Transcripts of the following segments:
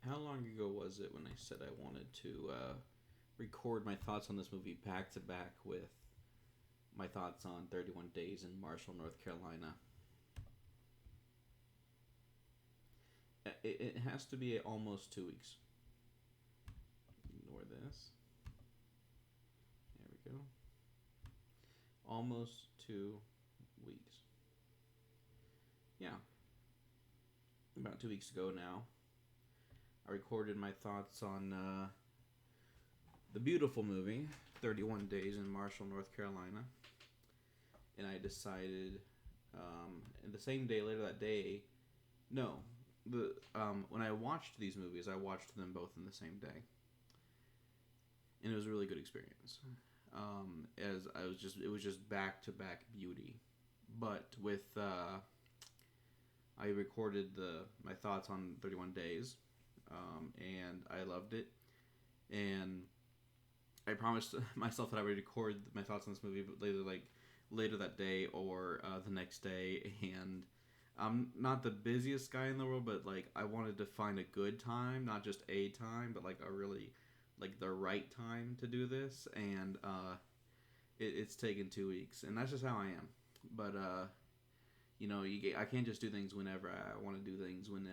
How long ago was it when I said I wanted to record my thoughts on this movie back to back with my thoughts on 31 Days in Marshall, North Carolina? It has to be almost 2 weeks. Ignore this. There we go. Almost 2 weeks. Yeah. About 2 weeks ago now, I recorded my thoughts on the beautiful movie 31 Days in Marshall, North Carolina. And I decided, and the same day, later that day, no, when I watched these movies, I watched them both in the same day, and it was a really good experience. As it was just back to back beauty, but with I recorded my thoughts on 31 Days, and I loved it, and I promised myself that I would record my thoughts on this movie, but later that day or the next day. And I'm not the busiest guy in the world, but I wanted to find a good time, not just a time, but a really the right time to do this. And it's taken 2 weeks, and that's just how I am. But I can't just do things whenever I want to do things when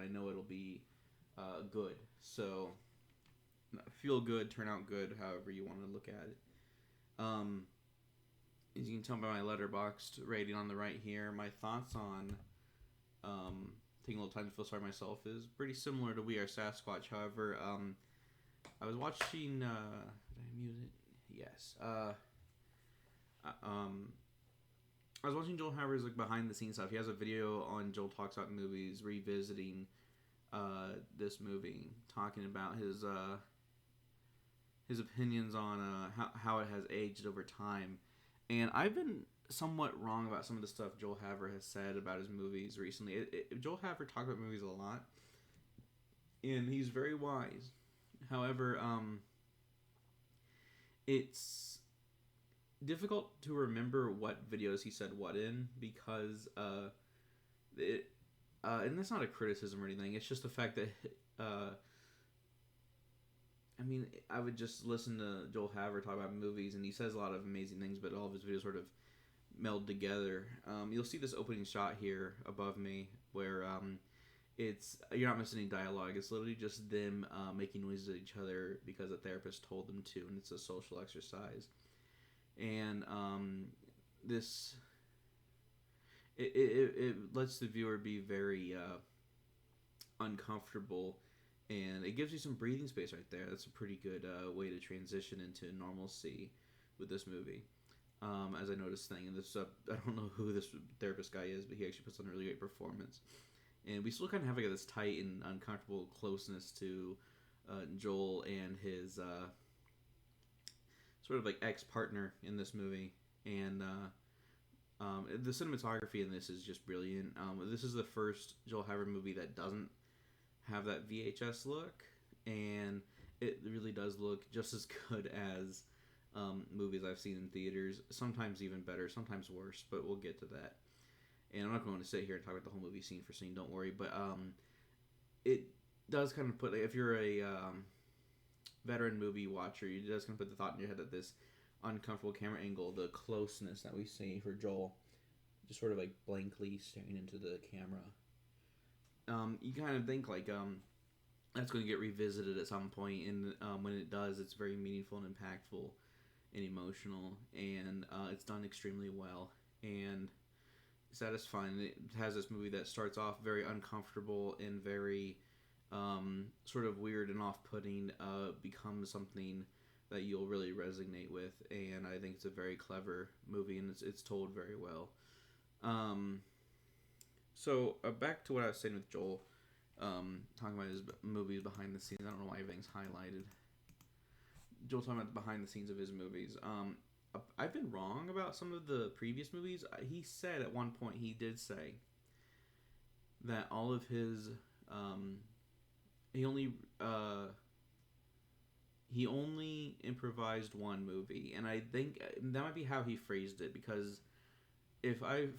I know it'll be good. So feel good, turn out good, however you want to look at it. As you can tell by my Letterboxd rating on the right here, my thoughts on taking a little time to feel sorry myself is pretty similar to We Are Sasquatch. However, I was watching. Did I mute it? Yes. I was watching Joel Haver's behind the scenes stuff. He has a video on Joel Talks About Movies, revisiting this movie, talking about his opinions on how it has aged over time. And I've been somewhat wrong about some of the stuff Joel Haver has said about his movies recently. Joel Haver talks about movies a lot, and he's very wise. However, it's difficult to remember what videos he said what in, because and that's not a criticism or anything. It's just the fact that I would just listen to Joel Haver talk about movies, and he says a lot of amazing things, but all of his videos sort of meld together. You'll see this opening shot here above me, where you're not missing any dialogue. It's literally just them making noises at each other because a therapist told them to, and it's a social exercise. And this it lets the viewer be very uncomfortable, and it gives you some breathing space right there. That's a pretty good way to transition into normalcy with this movie. As I noticed thing, and this I don't know who this therapist guy is, but he actually puts on a really great performance. And we still kind of have this tight and uncomfortable closeness to Joel and his sort of ex-partner in this movie. And the cinematography in this is just brilliant. This is the first Joel Haver movie that doesn't have that VHS look, and it really does look just as good as movies I've seen in theaters. Sometimes even better, sometimes worse, but we'll get to that. And I'm not going to sit here and talk about the whole movie scene for scene, don't worry. But it does kind of put, if you're a veteran movie watcher, it does kind of put the thought in your head that this uncomfortable camera angle, the closeness that we see for Joel, just sort of blankly staring into the camera. You kind of think that's going to get revisited at some point, and when it does, it's very meaningful and impactful and emotional, and it's done extremely well and satisfying. It has this movie that starts off very uncomfortable and very sort of weird and off-putting, becomes something that you'll really resonate with, and I think it's a very clever movie, and it's told very well. So back to what I was saying with Joel, talking about his movies behind the scenes. I don't know why everything's highlighted. Joel talking about the behind the scenes of his movies. I've been wrong about some of the previous movies. He said at one point, he did say that all of his he only improvised one movie, and I think that might be how he phrased it, because if I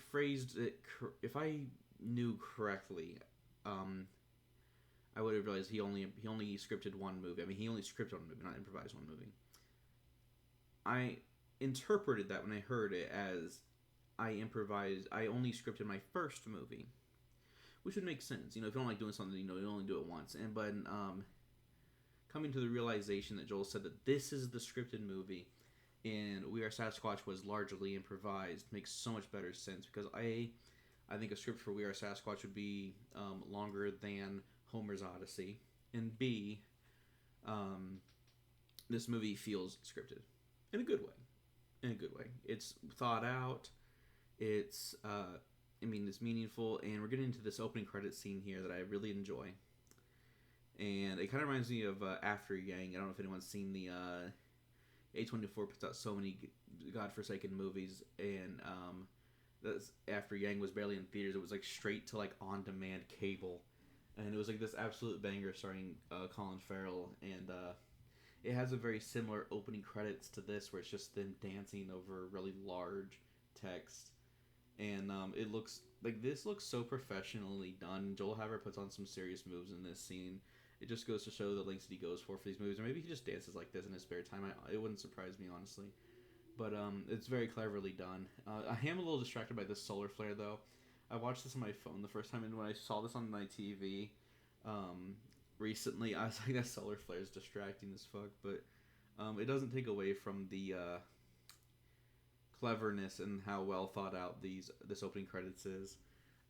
knew correctly, I would have realized he only scripted one movie. I mean, he only scripted one movie, not improvised one movie. I interpreted that when I heard it as I improvised. I only scripted my first movie, which would make sense. If you don't like doing something, you only do it once. But coming to the realization that Joel said that this is the scripted movie, and We Are Sasquatch was largely improvised makes so much better sense because I think a script for We Are Sasquatch would be longer than Homer's Odyssey, and B, um, this movie feels scripted in a good way. In a good way, it's thought out. It's meaningful, and we're getting into this opening credit scene here that I really enjoy. And it kind of reminds me of After Yang. I don't know if anyone's seen the A24 puts out so many godforsaken movies, and that's After Yang was barely in theaters. It was like straight to like on demand cable, and it was like this absolute banger starring Colin Farrell, and it has a very similar opening credits to this, where it's just them dancing over really large text, and this looks so professionally done. Joel Haver puts on some serious moves in this scene. It just goes to show the lengths that he goes for these movies, or maybe he just dances like this in his spare time. It wouldn't surprise me, honestly. But it's very cleverly done. I am a little distracted by this solar flare, though. I watched this on my phone the first time, and when I saw this on my TV recently, I was like, that solar flare is distracting as fuck. But it doesn't take away from the cleverness and how well thought out this opening credits is.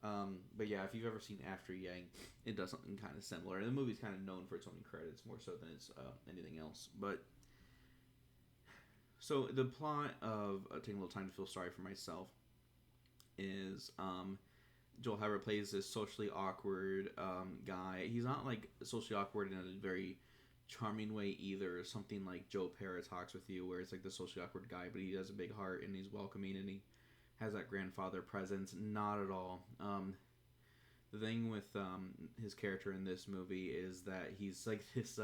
But yeah, if you've ever seen After Yang, it does something kind of similar. And the movie's kind of known for its opening credits more so than it's anything else. But so the plot of taking a little time to feel sorry for myself is Joel Haver plays this socially awkward guy. He's not like socially awkward in a very charming way either. Something like Joe Pera Talks With You, where it's like the socially awkward guy, but he has a big heart and he's welcoming and he has that grandfather presence. Not at all. The thing with his character in this movie is that he's like this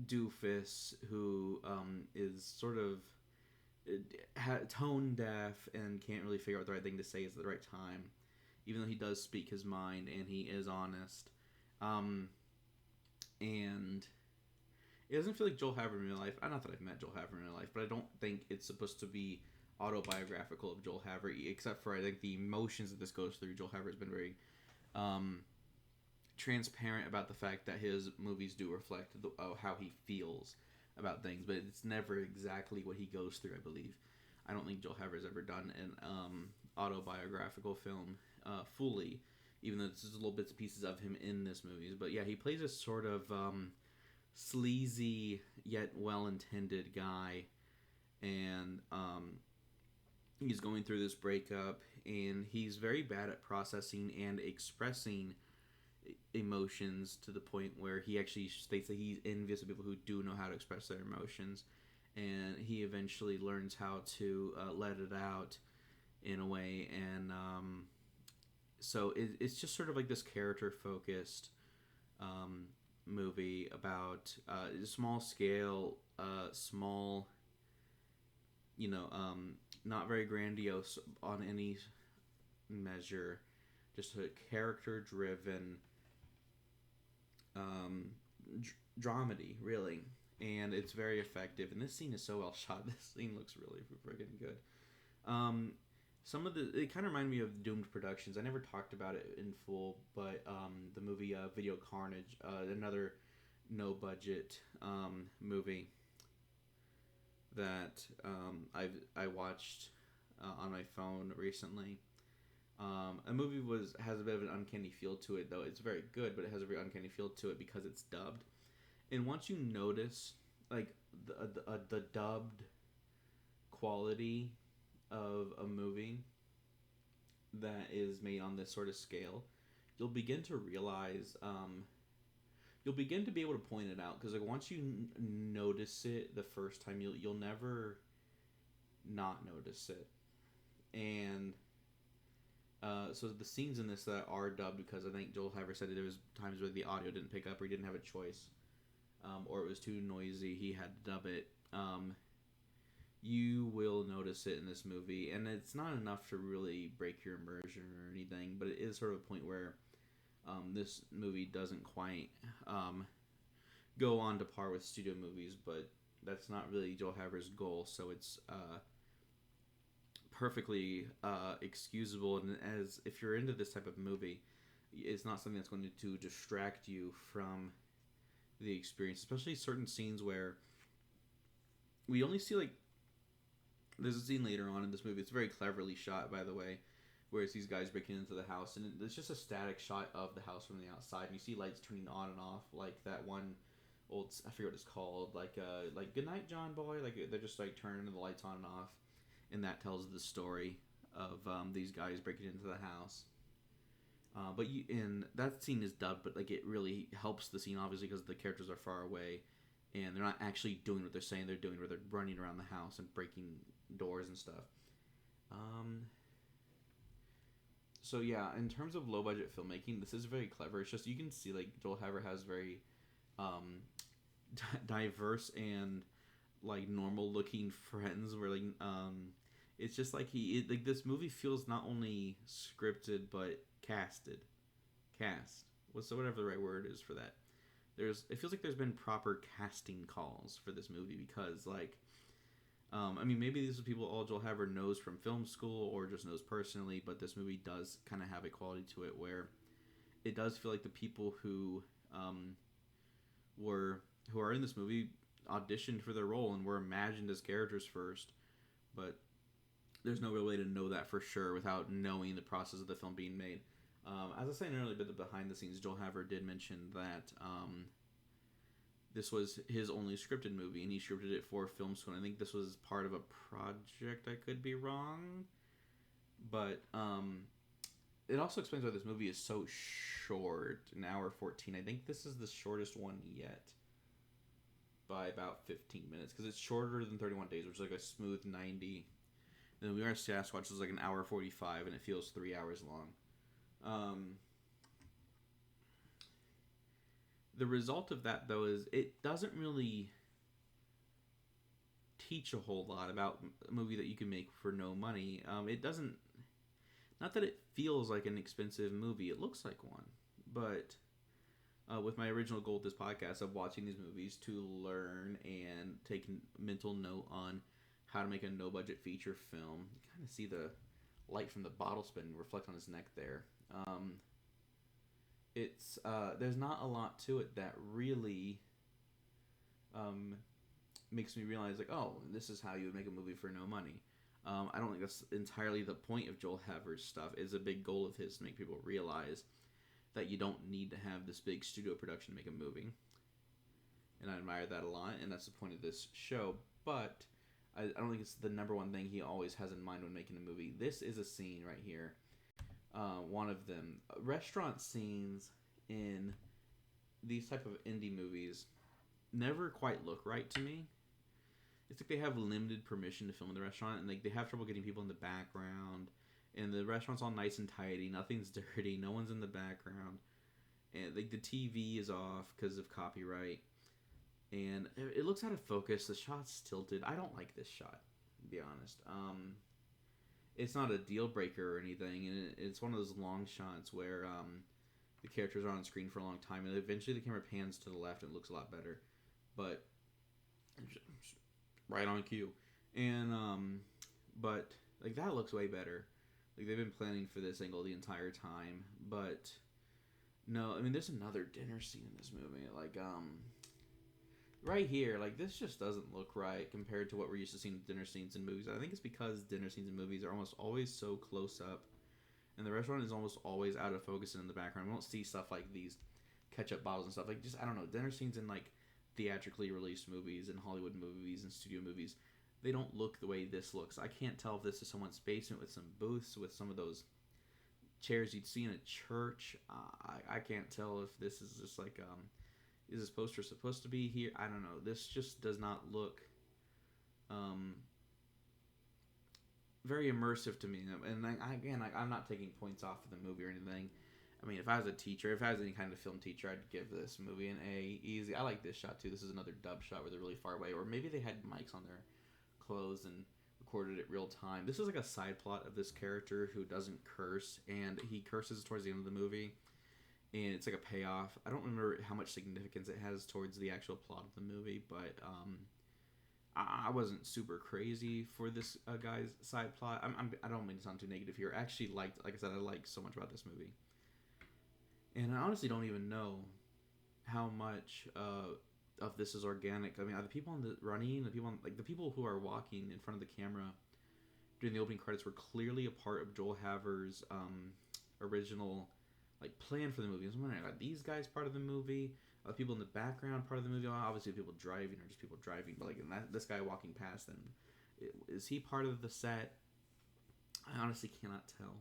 doofus who is sort of tone deaf and can't really figure out what the right thing to say is at the right time, even though he does speak his mind and he is honest. And it doesn't feel like Joel Haver in real life. Not that I've met Joel Haver in real life, but I don't think it's supposed to be autobiographical of Joel Haver, except for I think the emotions that this goes through. Joel Haver has been very transparent about the fact that his movies do reflect how he feels about things, but it's never exactly what he goes through, I believe. I don't think Joel Haver has ever done an autobiographical film fully, even though there's little bits and pieces of him in this movie. But yeah, he plays a sort of sleazy yet well-intended guy, and he's going through this breakup, and he's very bad at processing and expressing emotions to the point where he actually states that he's envious of people who do know how to express their emotions, and he eventually learns how to let it out in a way, and so it's just sort of like this character-focused movie about small scale, small, not very grandiose on any measure, just a character-driven dramedy, really, and it's very effective. And this scene is so well shot. This scene looks really friggin' good. It kind of reminded me of Doomed Productions. I never talked about it in full, but the movie Video Carnage, another no-budget movie that I watched on my phone recently. A movie has a bit of an uncanny feel to it, though. It's very good, but it has a very uncanny feel to it because it's dubbed. And once you notice, like, the dubbed quality of a movie that is made on this sort of scale, you'll begin to realize, you'll begin to be able to point it out. Because, like, once you notice it the first time, you'll never not notice it. And so the scenes in this that are dubbed, because I think Joel Haver said that there was times where the audio didn't pick up or he didn't have a choice, or it was too noisy, he had to dub it. You will notice it in this movie, and it's not enough to really break your immersion or anything, but it is sort of a point where This movie doesn't quite go on to par with studio movies, but that's not really Joel Haver's goal, so it's perfectly excusable. And as if you're into this type of movie, it's not something that's going to distract you from the experience, especially certain scenes where we only see like there's a scene later on in this movie. It's very cleverly shot, by the way, where it's these guys breaking into the house, and it's just a static shot of the house from the outside, and you see lights turning on and off, like that one old, I forget what it's called, like Good Night John Boy, like they're just like turning the lights on and off, and that tells the story of these guys breaking into the house. But and that scene is dubbed, but like it really helps the scene obviously because the characters are far away, and they're not actually doing what they're saying they're doing, where they're running around the house and breaking doors and stuff. So yeah, in terms of low budget filmmaking, this is very clever. It's just you can see like Joel Haver has very um, diverse and like normal looking friends. Where like it's just like like this movie feels not only scripted but casted. Cast. Whatever the right word is for that. It feels like there's been proper casting calls for this movie because like I mean, maybe these are people all Joel Haver knows from film school or just knows personally, but this movie does kind of have a quality to it where it does feel like the people um, who are in this movie auditioned for their role and were imagined as characters first, but there's no real way to know that for sure without knowing the process of the film being made. As I was saying earlier, but the behind the scenes, Joel Haver did mention that this was his only scripted movie, and he scripted it for film school. And I think this was part of a project. I could be wrong, but it also explains why this movie is so short, an hour 14. I think this is the shortest one yet by about 15 minutes because it's shorter than 31 Days, which is like a smooth 90. Then We Are Sasquatch is like an hour 45, and it feels 3 hours long. The result of that, though, is it doesn't really teach a whole lot about a movie that you can make for no money. It doesn't. Not that it feels like an expensive movie. It looks like one. But with my original goal with this podcast of watching these movies to learn and take mental note on how to make a no-budget feature film, you kind of see the light from the bottle spin reflect on his neck there. It's there's not a lot to it that really makes me realize like, oh, this is how you would make a movie for no money. I don't think that's entirely the point of Joel Haver's stuff. It's a big goal of his to make people realize that you don't need to have this big studio production to make a movie. And I admire that a lot, and that's the point of this show. But I don't think it's the number one thing he always has in mind when making a movie. This is a scene right here. One of them. Restaurant scenes in these type of indie movies never quite look right to me. It's like they have limited permission to film in the restaurant, and like they have trouble getting people in the background. And the restaurant's all nice and tidy. Nothing's dirty. No one's in the background. And like the TV is off because of copyright. And it looks out of focus. The shot's tilted. I don't like this shot, to be honest. It's not a deal breaker or anything, and it's one of those long shots where the characters are on screen for a long time, and eventually the camera pans to the left and it looks a lot better. But right on cue. And but like that looks way better. Like they've been planning for this angle the entire time. But no, I mean there's another dinner scene in this movie. Like right here, like this just doesn't look right compared to what we're used to seeing dinner scenes in movies. I think it's because dinner scenes in movies are almost always so close up, and the restaurant is almost always out of focus and in the background. We don't see stuff like these ketchup bottles and stuff. Like just I don't know, dinner scenes in like theatrically released movies and Hollywood movies and studio movies, they don't look the way this looks. I can't tell if this is someone's basement with some booths with some of those chairs you'd see in a church. I can't tell if this is just like is this poster supposed to be here? I don't know. This just does not look very immersive to me. And I'm not taking points off of the movie or anything. I mean, if I was a teacher, if I was any kind of film teacher, I'd give this movie an A. Easy. I like this shot too. This is another dub shot where they're really far away. Or maybe they had mics on their clothes and recorded it real time. This is like a side plot of this character who doesn't curse, and he curses towards the end of the movie. and it's like a payoff. I don't remember how much significance it has towards the actual plot of the movie, but I wasn't super crazy for this guy's side plot. I don't mean to sound too negative here. I actually liked, like I said, I liked so much about this movie, and I honestly don't even know how much of this is organic. I mean, are the people on the running, the people on, like the people who are walking in front of the camera during the opening credits were clearly a part of Joel Haver's original like plan for the movie. I was wondering, are these guys part of the movie? Are the people in the background part of the movie? Well, obviously, people driving are just people driving, but like this guy walking past them, is he part of the set? I honestly cannot tell.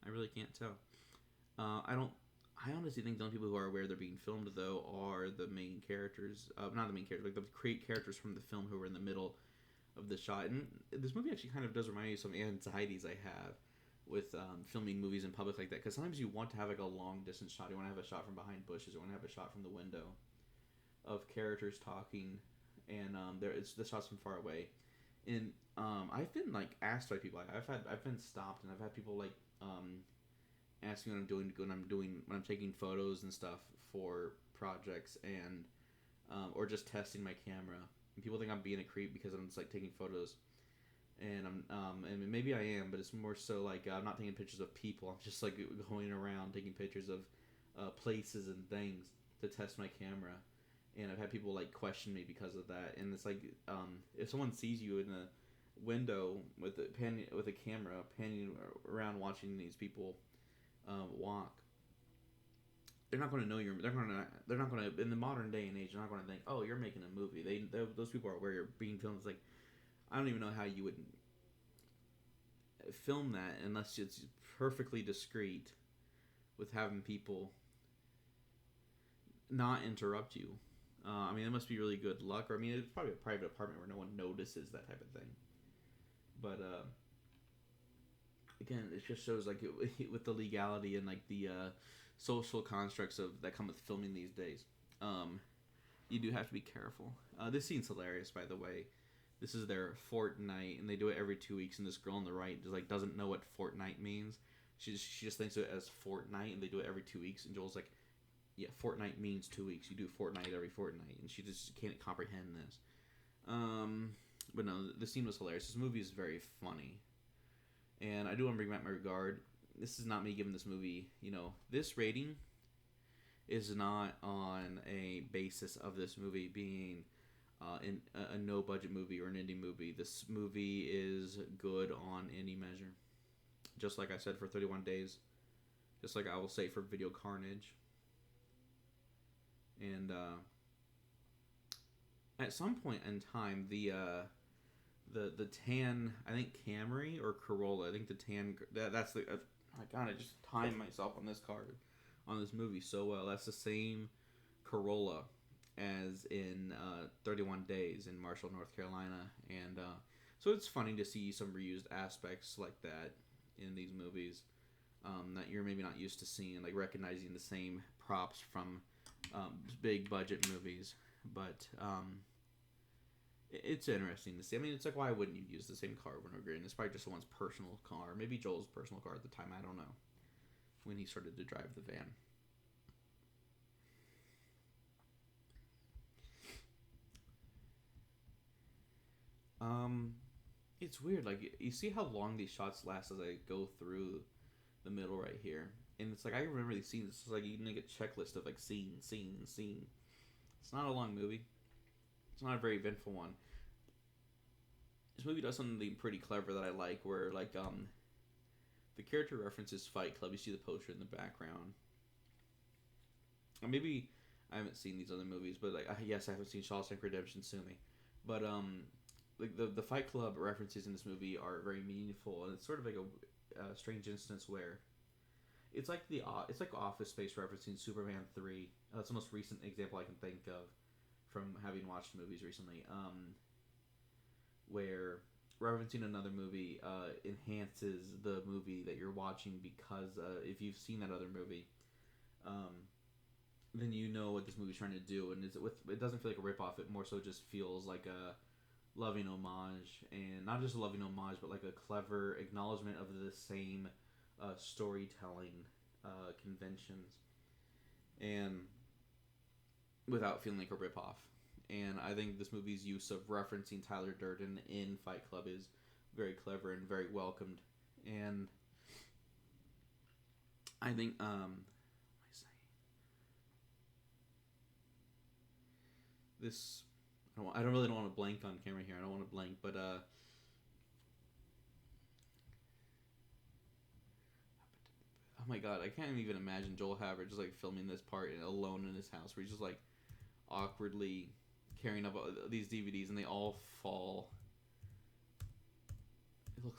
I really can't tell. I don't. I honestly think the only people who are aware they're being filmed though are the main characters. Not the main characters, like the great characters from the film who are in the middle of the shot. And this movie actually kind of does remind me of some anxieties I have with filming movies in public like that. Because sometimes you want to have like a long distance shot. You want to have a shot from behind bushes. You want to have a shot from the window of characters talking, and it's the shots from far away. And I've been like asked by people. I've been stopped, and I've had people like asking what I'm doing when I'm taking photos and stuff for projects, and or just testing my camera. And people think I'm being a creep because I'm just like taking photos, and and maybe I am, but it's more so like I'm not taking pictures of people. I'm just like going around taking pictures of places and things to test my camera. And I've had people like question me because of that. And it's like if someone sees you in a window with a camera panning around watching these people walk, they're not going to know you're. They're not going to in the modern day and age. They're not going to think, oh, you're making a movie. Those people are aware you're being filmed. It's like I don't even know how you would film that unless it's perfectly discreet, with having people not interrupt you. I mean, it must be really good luck. Or I mean, it's probably a private apartment where no one notices that type of thing. But again, it just shows like with the legality and like the social constructs of that come with filming these days. You do have to be careful. This scene's hilarious, by the way. This is their fortnight, and they do it every 2 weeks. And this girl on the right just like doesn't know what fortnight means. She just thinks of it as fortnight, and they do it every 2 weeks. And Joel's like, yeah, fortnight means 2 weeks. You do fortnight every fortnight, and she just can't comprehend this. But no, the scene was hilarious. This movie is very funny, and I do want to bring back my regard. This is not me giving this movie, this rating is not on a basis of this movie being in a no budget movie or an indie movie. This movie is good on any measure, just like I said for 31 Days, just like I will say for Video Carnage. And at some point in time, the tan, I think Camry or Corolla, I think the tan, that's the, my God, I just timed myself on this card, on this movie so well. That's the same Corolla as in 31 Days in Marshall, North Carolina. And so it's funny to see some reused aspects like that in these movies that you're maybe not used to seeing, like recognizing the same props from big budget movies. But it's interesting to see. I mean, it's like, why wouldn't you use the same car when we're agreeing? It's probably just someone's personal car. Maybe Joel's personal car at the time. I don't know. When he started to drive the van. It's weird. Like, you see how long these shots last as I go through the middle right here. And it's like, I remember these scenes. It's like you make a checklist of like scene. It's not a long movie. It's not a very eventful one. This movie does something pretty clever that I like, where like the character references Fight Club. You see the poster in the background. Or maybe I haven't seen these other movies, but like yes, I haven't seen Shawshank Redemption, sue me. But like the Fight Club references in this movie are very meaningful, and it's sort of like a strange instance where it's like Office Space referencing Superman 3. That's the most recent example I can think of from having watched movies recently. Where referencing another movie enhances the movie that you're watching, because if you've seen that other movie, then you know what this movie's trying to do, and it doesn't feel like a ripoff. It more so just feels like a loving homage, and not just a loving homage, but like a clever acknowledgement of the same storytelling conventions, and without feeling like a ripoff. And I think this movie's use of referencing Tyler Durden in Fight Club is very clever and very welcomed. And I think this I don't really don't want to blank on camera here. I don't want to blank, but oh my god, I can't even imagine Joel Havard just like filming this part alone in his house, where he's just like awkwardly carrying up these DVDs, and they all fall.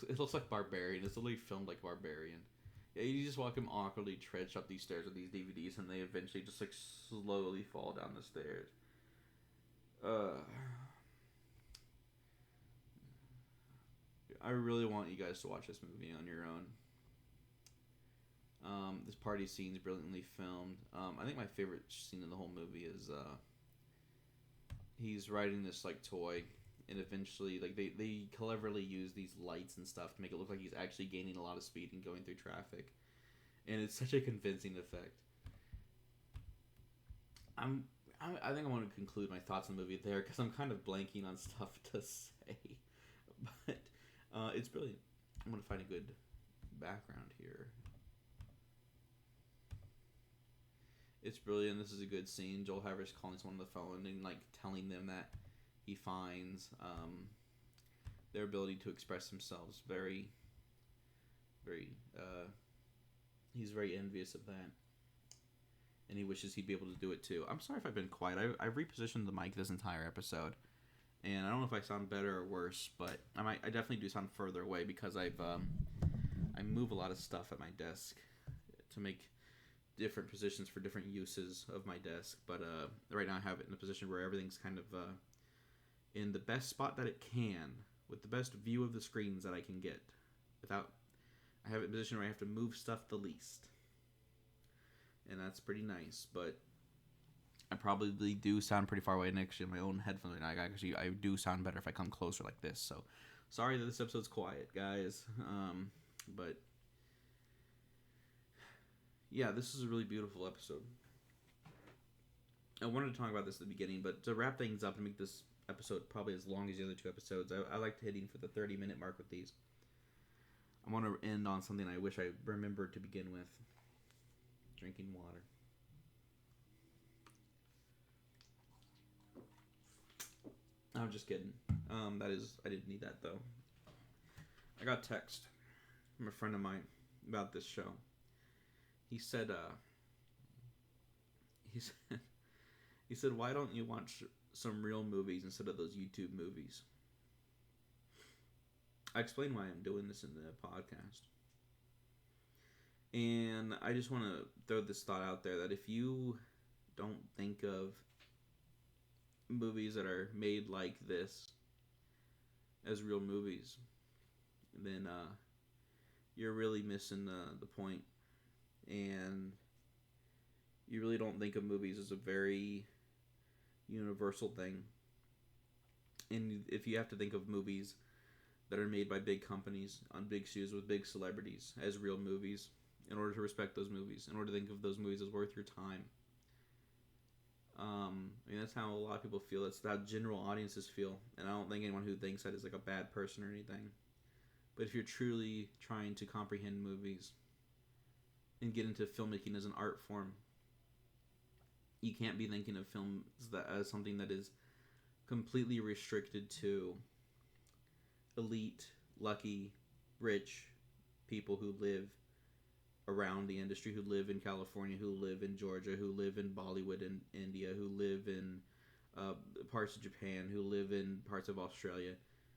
It looks like Barbarian. It's literally filmed like Barbarian. Yeah, you just watch him awkwardly trudge up these stairs with these DVDs, and they eventually just like slowly fall down the stairs. I really want you guys to watch this movie on your own. This party scene is brilliantly filmed. I think my favorite scene in the whole movie is he's riding this like toy, and eventually like they cleverly use these lights and stuff to make it look like he's actually gaining a lot of speed and going through traffic, and it's such a convincing effect. I think I want to conclude my thoughts on the movie there because I'm kind of blanking on stuff to say, but it's brilliant. I'm gonna find a good background here. It's brilliant. This is a good scene. Joel Havers calling someone on the phone and like telling them that he finds their ability to express themselves very, very. He's very envious of that, and he wishes he'd be able to do it too. I'm sorry if I've been quiet. I've repositioned the mic this entire episode, and I don't know if I sound better or worse, but I definitely do sound further away because I move a lot of stuff at my desk to make different positions for different uses of my desk, but right now I have it in a position where everything's kind of in the best spot that it can, with the best view of the screens that I can get, without. I have it in a position where I have to move stuff the least, and that's pretty nice. But I probably do sound pretty far away next to my own headphones. I do sound better if I come closer like this. So sorry that this episode's quiet, guys. But yeah, this is a really beautiful episode. I wanted to talk about this at the beginning, but to wrap things up and make this episode probably as long as the other two episodes, I like hitting for the 30-minute mark with these. I want to end on something I wish I remembered to begin with. Drinking water. I'm just kidding. I didn't need that though. I got a text from a friend of mine about this show. He said, why don't you watch some real movies instead of those YouTube movies? I explained why I'm doing this in the podcast. And I just want to throw this thought out there that if you don't think of movies that are made like this as real movies, then you're really missing the point. And you really don't think of movies as a very universal thing. And if you have to think of movies that are made by big companies on big studios with big celebrities as real movies, in order to respect those movies, in order to think of those movies as worth your time. That's how a lot of people feel. That's how general audiences feel. And I don't think anyone who thinks that is like a bad person or anything. But if you're truly trying to comprehend movies and get into filmmaking as an art form, you can't be thinking of films that as something that is completely restricted to elite, lucky, rich people who live around the industry, who live in California, who live in Georgia, who live in Bollywood in India, who live in parts of Japan, who live in parts of Australia,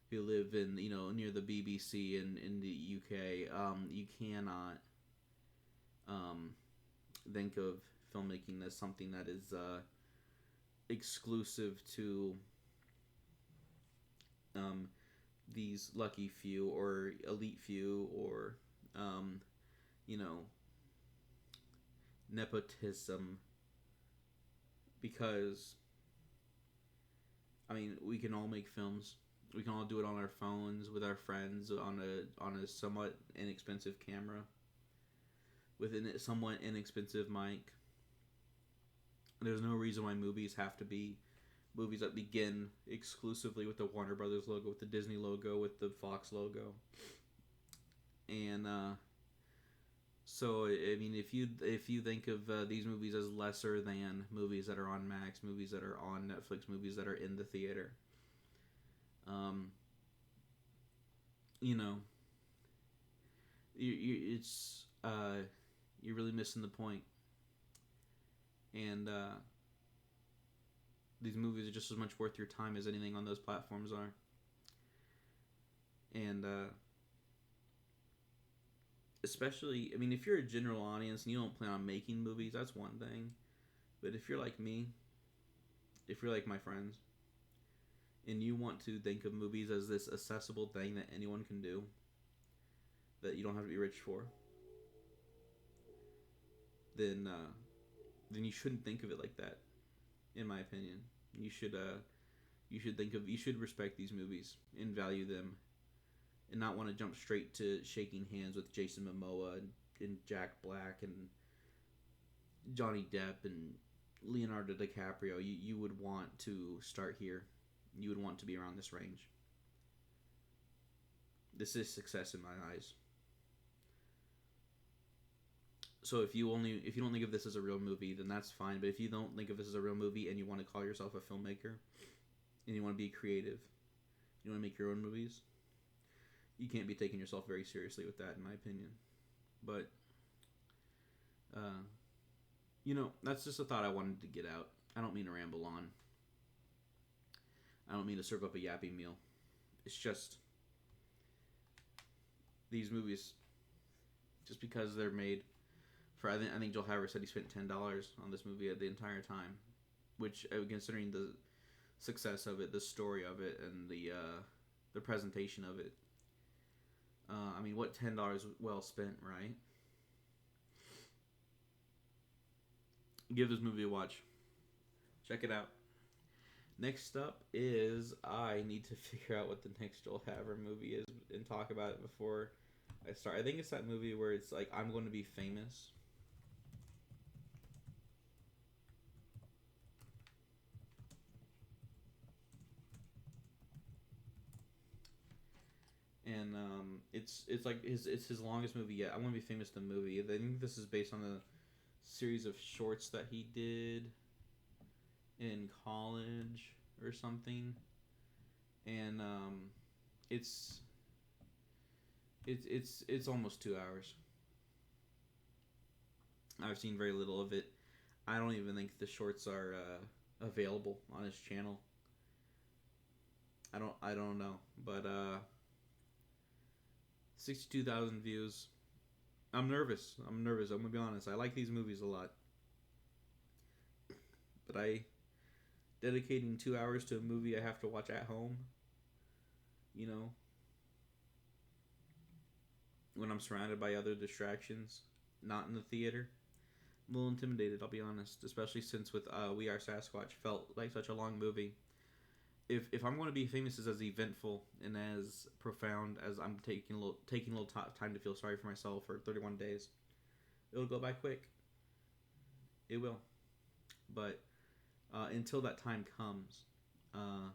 who live in near the BBC in the UK. You cannot think of filmmaking as something that is exclusive to these lucky few or elite few or nepotism, because we can all make films. We can all do it on our phones with our friends on a somewhat inexpensive camera. with a somewhat inexpensive mic. There's no reason why movies have to be movies that begin exclusively with the Warner Brothers logo, with the Disney logo, with the Fox logo. And so I mean, if you think of these movies as lesser than movies that are on Max, movies that are on Netflix, movies that are in the theater, you know, it's you're really missing the point. And these movies are just as much worth your time as anything on those platforms are. And especially, I mean, if you're a general audience and you don't plan on making movies, that's one thing. But if you're like me, if you're like my friends, and you want to think of movies as this accessible thing that anyone can do, that you don't have to be rich for, then you shouldn't think of it like that. In my opinion, you should respect these movies and value them, and not want to jump straight to shaking hands with Jason Momoa and Jack Black and Johnny Depp and Leonardo DiCaprio. You would want to start here. You would want to be around this range. This is success in my eyes. So if you don't think of this as a real movie, then that's fine. But if you don't think of this as a real movie and you want to call yourself a filmmaker, and you want to be creative, you want to make your own movies, you can't be taking yourself very seriously with that, in my opinion. But that's just a thought I wanted to get out. I don't mean to ramble on. I don't mean to serve up a yappy meal. It's just these movies, just because they're made for, I think Joel Haver said he spent $10 on this movie the entire time, which, considering the success of it, the story of it, and the presentation of it, I mean, what $10 well spent, right? Give this movie a watch. Check it out. Next up is I need to figure out what the next Joel Haver movie is and talk about it before I start. I think it's that movie where it's like, I'm going to be famous. And it's like his longest movie yet. I Want to Be Famous, the movie. I think this is based on a series of shorts that he did in college or something. And it's almost 2 hours. I've seen very little of it. I don't even think the shorts are available on his channel. I don't know, but 62,000 views. I'm nervous. I'm gonna be honest. I like these movies a lot, but dedicating 2 hours to a movie I have to watch at home, when I'm surrounded by other distractions, not in the theater, I'm a little intimidated, I'll be honest, especially since with We Are Sasquatch felt like such a long movie. If I'm going to be famous as eventful and as profound as I'm taking a little time to feel sorry for myself for 31 days, it'll go by quick. It will. But until that time comes, I'm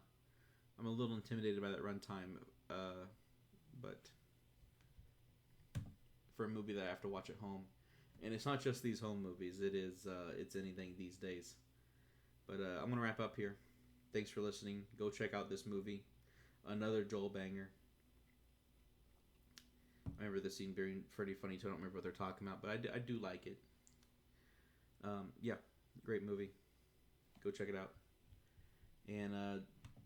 a little intimidated by that runtime. But for a movie that I have to watch at home, and it's not just these home movies. It's anything these days. But I'm gonna wrap up here. Thanks for listening. Go check out this movie. Another Joel banger. I remember this scene being pretty funny too. I don't remember what they're talking about, but I do like it. Yeah, great movie. Go check it out. And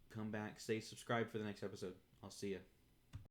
come back. Stay subscribed for the next episode. I'll see ya.